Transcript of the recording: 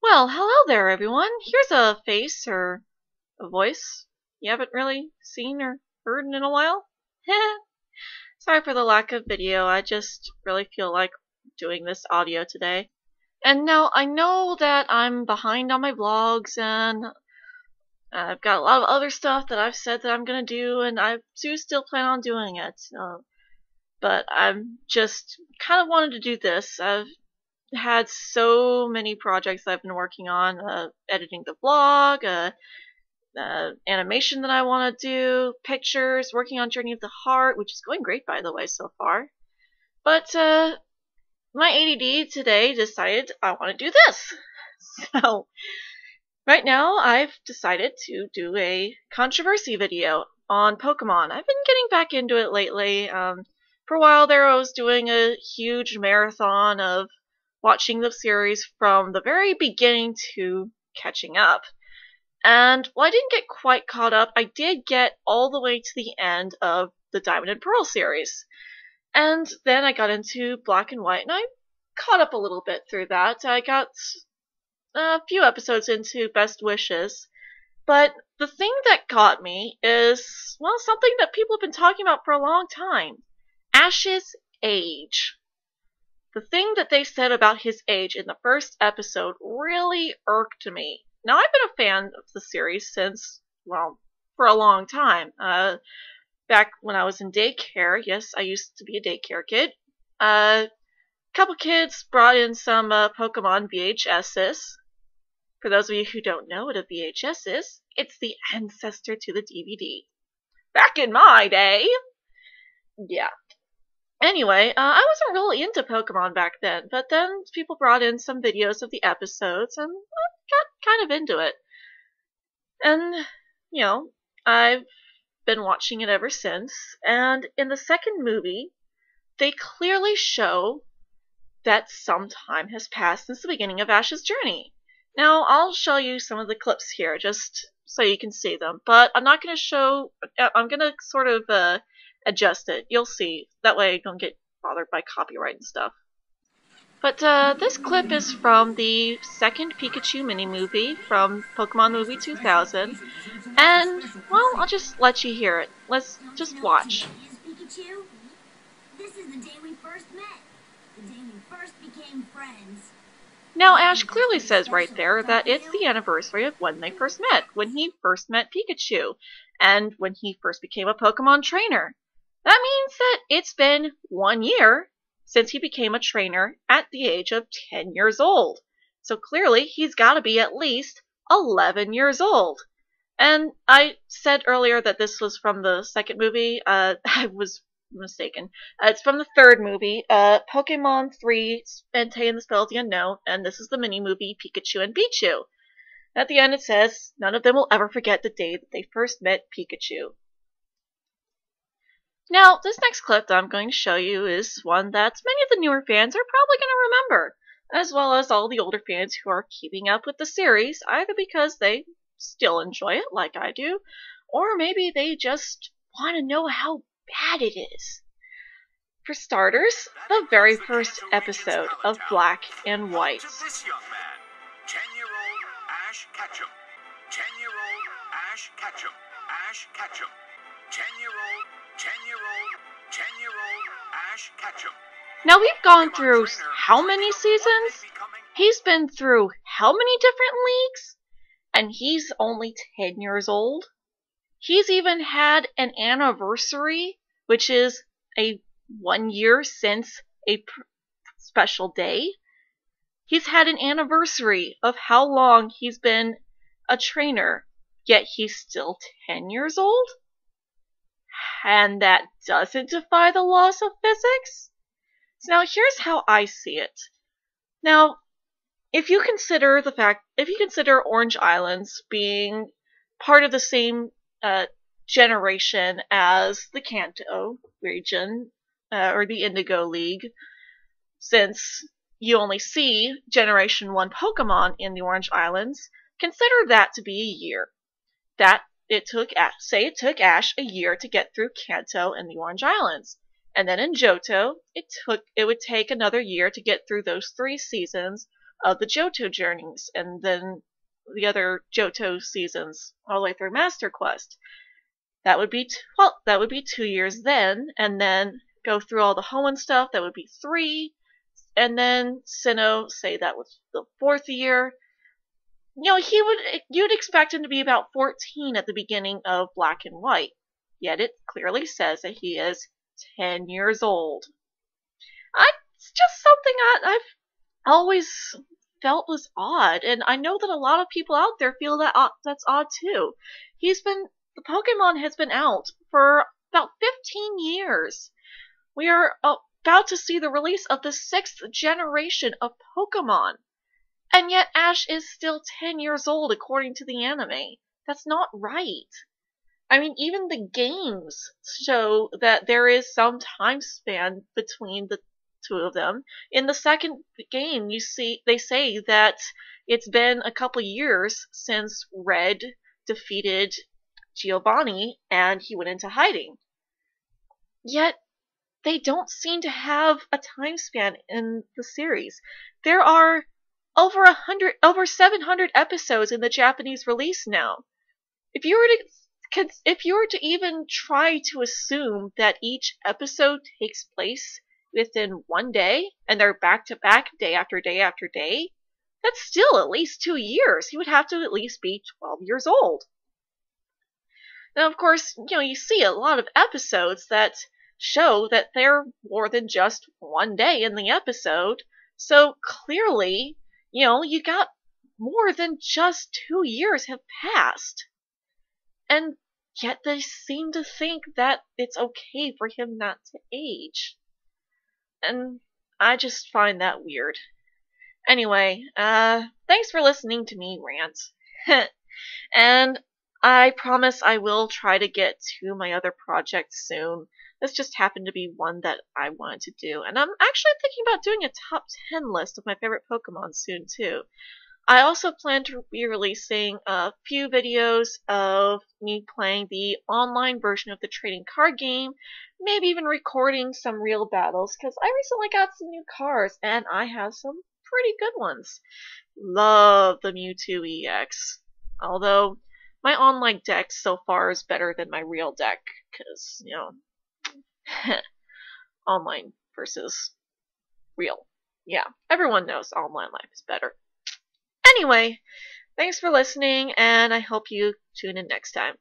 Well, hello there, everyone. Here's a face or a voice you haven't really seen or heard in a while. Sorry for the lack of video. I just really feel like doing this audio today. And now I know that I'm behind on my vlogs and I've got a lot of other stuff that I've said that I'm gonna do, and I do still plan on doing it. But I'm just kind of wanted to do this. I've had so many projects I've been working on, editing the vlog, animation that I want to do, pictures, working on Journey of the Heart, which is going great by the way so far. But my ADD today decided I want to do this. So right now I've decided to do a controversy video on Pokemon. I've been getting back into it lately. For a while there I was doing a huge marathon of watching the series from the very beginning to catching up. And while I didn't get quite caught up, I did get all the way to the end of the Diamond and Pearl series. And then I got into Black and White, and I caught up a little bit through that. I got a few episodes into Best Wishes. But the thing that got me is, well, something that people have been talking about for a long time. Ash's age. The thing that they said about his age in the first episode really irked me. Now, I've been a fan of the series since, well, for a long time. Back when I was in daycare, yes, I used to be a daycare kid. A couple kids brought in some Pokemon VHSs. For those of you who don't know what a VHS is, it's the ancestor to the DVD. Back in my day! Yeah. Anyway, I wasn't really into Pokemon back then, but then people brought in some videos of the episodes, and I got kind of into it. And, you know, I've been watching it ever since, and in the second movie, they clearly show that some time has passed since the beginning of Ash's journey. Now, I'll show you some of the clips here, just so you can see them, but I'm not going to show, I'm going to sort of, adjust it. You'll see. That way I don't get bothered by copyright and stuff. But this clip is from the second Pikachu mini-movie from Pokemon Movie 2000. And, well, I'll just let you hear it. Let's just watch. Pikachu, this is the day we first met. The day we first became friends. Now, Ash clearly says right there that it's the anniversary of when they first met, when he first met Pikachu, and when he first became a Pokemon trainer. That means that it's been 1 year since he became a trainer at the age of 10 years old. So clearly he's got to be at least 11 years old. And I said earlier that this was from the second movie. I was mistaken. It's from the third movie, Pokemon 3, Entei and the Spell of the Unknown, and this is the mini-movie Pikachu and Pichu. At the end it says, none of them will ever forget the day that they first met Pikachu. Now, this next clip that I'm going to show you is one that many of the newer fans are probably going to remember, as well as all the older fans who are keeping up with the series, either because they still enjoy it like I do, or maybe they just want to know how bad it is. For starters, the very first episode of Black and White. This young man, 10-year-old Ash Ketchum. 10-year-old Ash Ketchum. Ash Ketchum. 10-year-old Ash Ketchum. Now we've gone through how many seasons? He's been through how many different leagues? And he's only 10 years old? He's even had an anniversary, which is a 1 year since a special day. He's had an anniversary of how long he's been a trainer, yet he's still 10 years old? And that doesn't defy the laws of physics? So now here's how I see it. Now, if you consider Orange Islands being part of the same generation as the Kanto region, or the Indigo League, since you only see Generation 1 Pokemon in the Orange Islands, consider that to be a year. It took Ash a year to get through Kanto and the Orange Islands. And then in Johto, it would take another year to get through those 3 seasons of the Johto journeys, and then the other Johto seasons all the way through Master Quest. That would be 2 years then, and then go through all the Hoenn stuff. That would be 3, and then Sinnoh, say that was the 4th year. You know, you'd expect him to be about 14 at the beginning of Black and White. Yet it clearly says that he is 10 years old. It's just something I've always felt was odd, and I know that a lot of people out there feel that that's odd too. The Pokemon has been out for about 15 years. We are about to see the release of the 6th generation of Pokemon. And yet Ash is still 10 years old according to the anime. That's not right. I mean, even the games show that there is some time span between the two of them. In the second game, they say that it's been a couple years since Red defeated Giovanni and he went into hiding. Yet they don't seem to have a time span in the series. There are over 700 episodes in the Japanese release now. If you were to even try to assume that each episode takes place within one day, and they're back to back day after day after day, that's still at least 2 years. He would have to at least be 12 years old. Now, of course, you see a lot of episodes that show that they're more than just one day in the episode, so clearly, you got more than just 2 years have passed. And yet they seem to think that it's okay for him not to age. And I just find that weird. Anyway, thanks for listening to me rant. And I promise I will try to get to my other projects soon. This just happened to be one that I wanted to do. And I'm actually thinking about doing a top 10 list of my favorite Pokemon soon, too. I also plan to be releasing a few videos of me playing the online version of the trading card game, maybe even recording some real battles, because I recently got some new cards, and I have some pretty good ones. Love the Mewtwo EX. Although, my online deck so far is better than my real deck, because, online versus real. Yeah, everyone knows online life is better. Anyway, thanks for listening, and I hope you tune in next time.